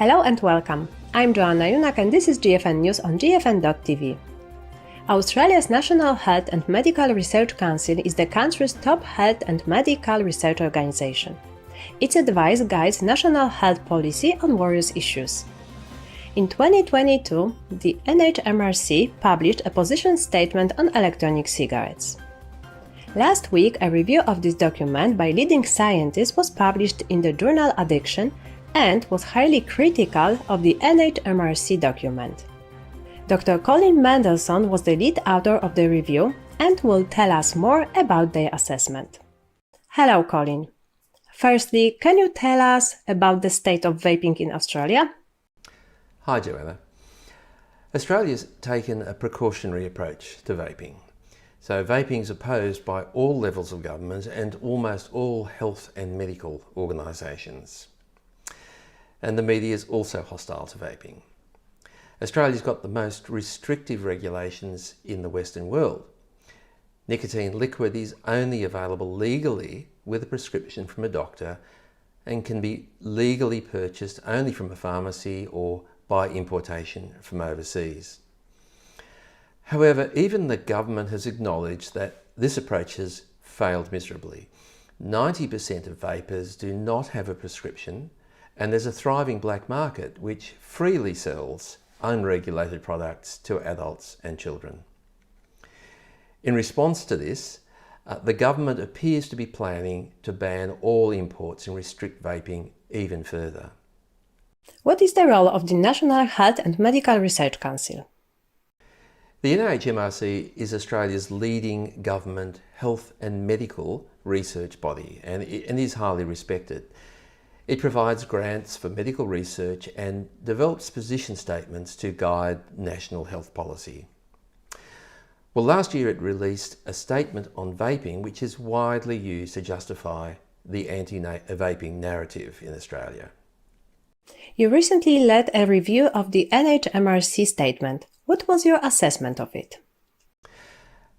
Hello and welcome. I'm Joanna Junak and this is GFN News on GFN.tv. Australia's National Health and Medical Research Council is the country's top health and medical research organization. Its advice guides national health policy on various issues. In 2022, the NHMRC published a position statement on electronic cigarettes. Last week, a review of this document by leading scientists was published in the journal Addiction and was highly critical of the NHMRC document. Dr. Colin Mendelsohn was the lead author of the review and will tell us more about their assessment. Hello, Colin. Firstly, can you tell us about the state of vaping in Australia? Hi, Joanna. Australia's taken a precautionary approach to vaping. So vaping is opposed by all levels of government and almost all health and medical organisations. And the media is also hostile to vaping. Australia's got the most restrictive regulations in the Western world. Nicotine liquid is only available legally with a prescription from a doctor and can be legally purchased only from a pharmacy or by importation from overseas. However, even the government has acknowledged that this approach has failed miserably. 90% of vapers do not have a prescription, and there's a thriving black market which freely sells unregulated products to adults and children. In response to this, the government appears to be planning to ban all imports and restrict vaping even further. What is the role of the National Health and Medical Research Council? The NHMRC is Australia's leading government health and medical research body and is highly respected. It provides grants for medical research and develops position statements to guide national health policy. Well, last year it released a statement on vaping which is widely used to justify the anti-vaping narrative in Australia. You recently led a review of the NHMRC statement. What was your assessment of it?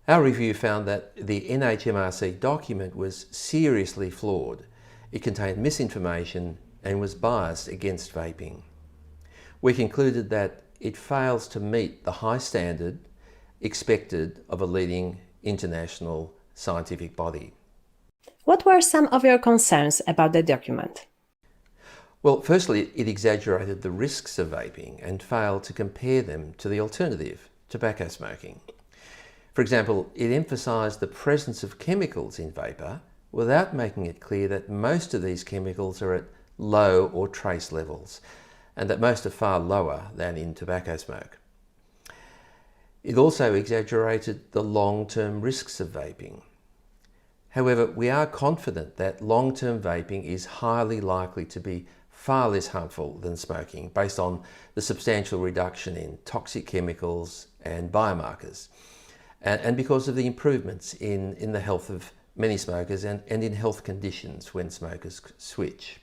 Our review found that the NHMRC document was seriously flawed. It contained misinformation and was biased against vaping. We concluded that it fails to meet the high standard expected of a leading international scientific body. What were some of your concerns about the document? Well, firstly, it exaggerated the risks of vaping and failed to compare them to the alternative, tobacco smoking. For example, it emphasised the presence of chemicals in vapour without making it clear that most of these chemicals are at low or trace levels, and that most are far lower than in tobacco smoke. It also exaggerated the long-term risks of vaping. However, we are confident that long-term vaping is highly likely to be far less harmful than smoking based on the substantial reduction in toxic chemicals and biomarkers, and because of the improvements in the health of many smokers and in health conditions when smokers switch.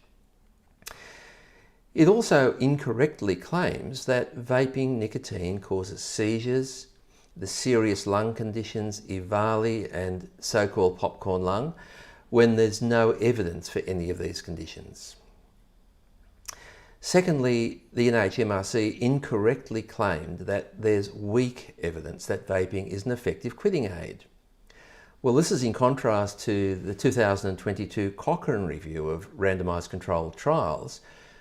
It also incorrectly claims that vaping nicotine causes seizures, the serious lung conditions EVALI and so-called popcorn lung, when there's no evidence for any of these conditions. Secondly, the NHMRC incorrectly claimed that there's weak evidence that vaping is an effective quitting aid. Well, this is in contrast to the 2022 Cochrane review of randomised controlled trials,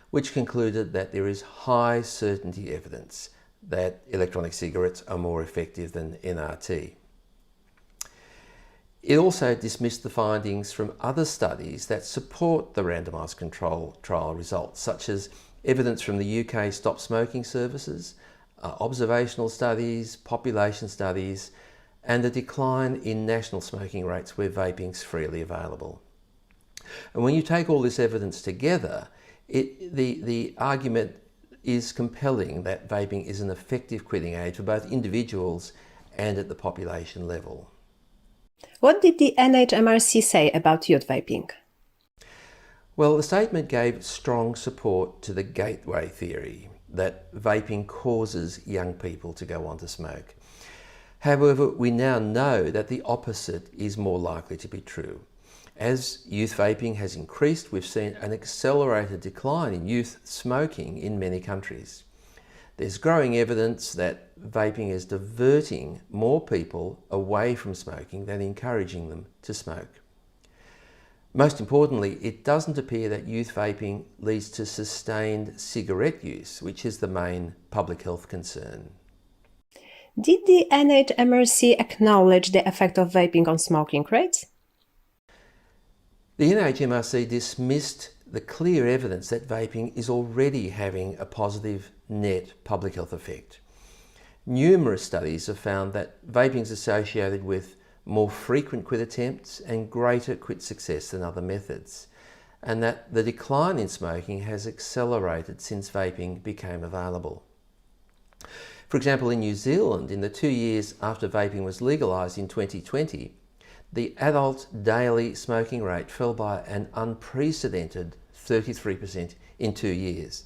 which concluded that there is high certainty evidence that electronic cigarettes are more effective than NRT. It also dismissed the findings from other studies that support the randomised control trial results, such as evidence from the UK Stop Smoking Services, observational studies, population studies, and a decline in national smoking rates where vaping is freely available. And when you take all this evidence together, the argument is compelling that vaping is an effective quitting aid for both individuals and at the population level. What did the NHMRC say about youth vaping? Well, the statement gave strong support to the gateway theory that vaping causes young people to go on to smoke. However, we now know that the opposite is more likely to be true. As youth vaping has increased, we've seen an accelerated decline in youth smoking in many countries. There's growing evidence that vaping is diverting more people away from smoking than encouraging them to smoke. Most importantly, it doesn't appear that youth vaping leads to sustained cigarette use, which is the main public health concern. Did the NHMRC acknowledge the effect of vaping on smoking rates? The NHMRC dismissed the clear evidence that vaping is already having a positive net public health effect. Numerous studies have found that vaping is associated with more frequent quit attempts and greater quit success than other methods, and that the decline in smoking has accelerated since vaping became available. For example, in New Zealand, in the 2 years after vaping was legalised in 2020, the adult daily smoking rate fell by an unprecedented 33% in 2 years.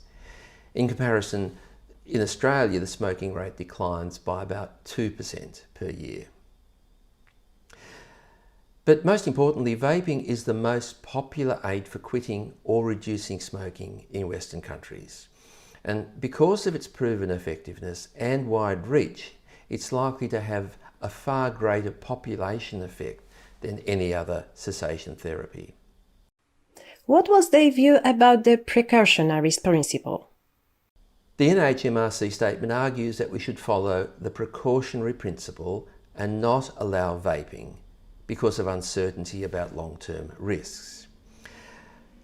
In comparison, in Australia, the smoking rate declines by about 2% per year. But most importantly, vaping is the most popular aid for quitting or reducing smoking in Western countries. And because of its proven effectiveness and wide reach, it's likely to have a far greater population effect than any other cessation therapy. What was their view about the precautionary principle? The NHMRC statement argues that we should follow the precautionary principle and not allow vaping because of uncertainty about long-term risks.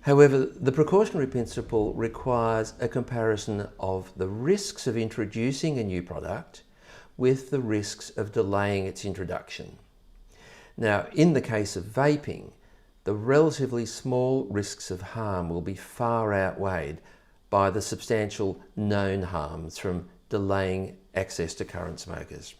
However, the precautionary principle requires a comparison of the risks of introducing a new product with the risks of delaying its introduction. Now, in the case of vaping, the relatively small risks of harm will be far outweighed by the substantial known harms from delaying access to current smokers.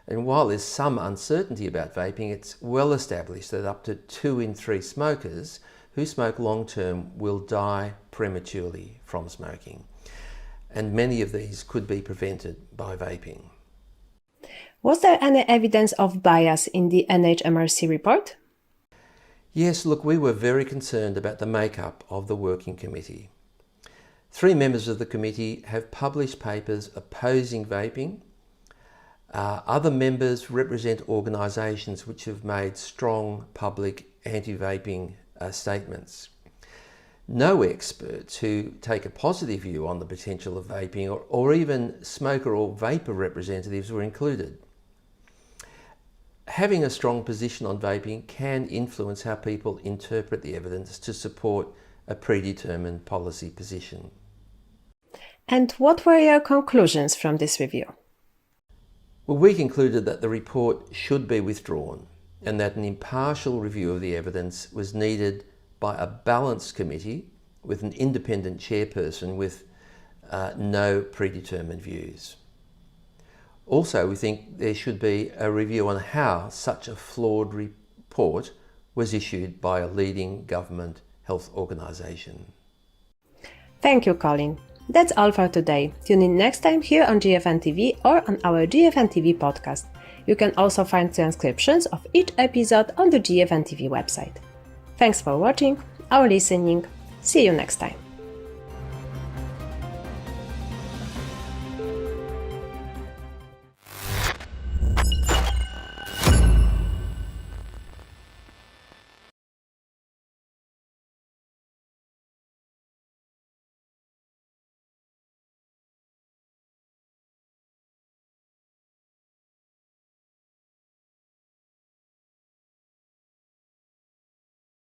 And while there's some uncertainty about vaping, it's well established that up to 2 in 3 smokers who smoke long-term will die prematurely from smoking. And many of these could be prevented by vaping. Was there any evidence of bias in the NHMRC report? Yes, look, we were very concerned about the makeup of the working committee. 3 members of the committee have published papers opposing vaping. Other members represent organisations which have made strong public anti-vaping statements. No experts who take a positive view on the potential of vaping or even smoker or vaper representatives were included. Having a strong position on vaping can influence how people interpret the evidence to support a predetermined policy position. And what were your conclusions from this review? Well, we concluded that the report should be withdrawn and that an impartial review of the evidence was needed by a balanced committee with an independent chairperson with no predetermined views. Also, we think there should be a review on how such a flawed report was issued by a leading government health organisation. Thank you, Colin. That's all for today. Tune in next time here on GFN TV or on our GFN TV podcast. You can also find transcriptions of each episode on the GFN TV website. Thanks for watching or listening. See you next time.